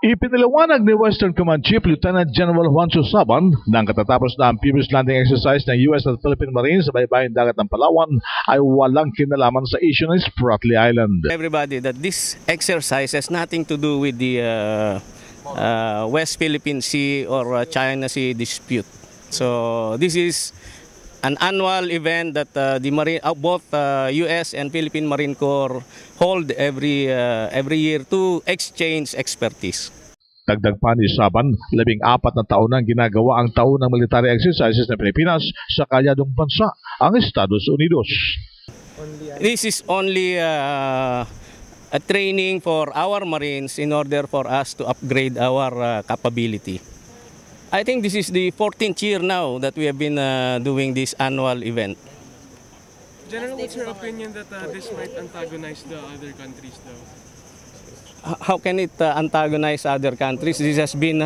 Ipinaliwanag ni Western Command Chief Lieutenant General Juancho Saban na ang katatapos na amphibious landing exercise ng US at Philippine Marines sa baybaying dagat ng Palawan ay walang kinalaman sa issue ng Spratly Island. Everybody, that this exercise has nothing to do with the West Philippine Sea or China Sea dispute. So this is an annual event that both US and Philippine Marine Corps hold every year to exchange expertise. Dagdag pa ni Saban, 14 na taon nang ginagawa ang taon ng military exercises ng Pilipinas sa kalyadong bansa, ang Estados Unidos. This is only a training for our Marines in order for us to upgrade our capability. I think this is the 14th year now that we have been doing this annual event. General, what's your opinion that this might antagonize the other countries though? How can it antagonize other countries? This has been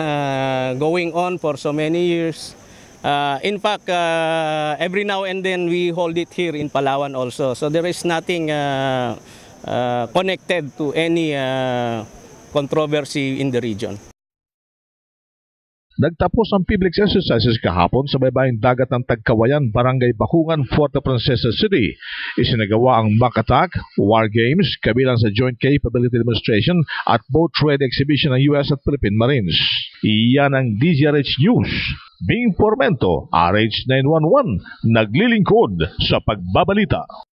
going on for so many years. In fact, every now and then we hold it here in Palawan also. So there is nothing connected to any controversy in the region. Nagtapos ang public exercises kahapon sa baybaying dagat ng Tagkawayan, Barangay Bakungan, Puerto Princesa City. Isinagawa ang mock attack, war games, kabilang sa Joint Capability Demonstration at boat trade exhibition ng US at Philippine Marines. Iyan ang DZRH News. Bing Formento, RH911, naglilingkod sa pagbabalita.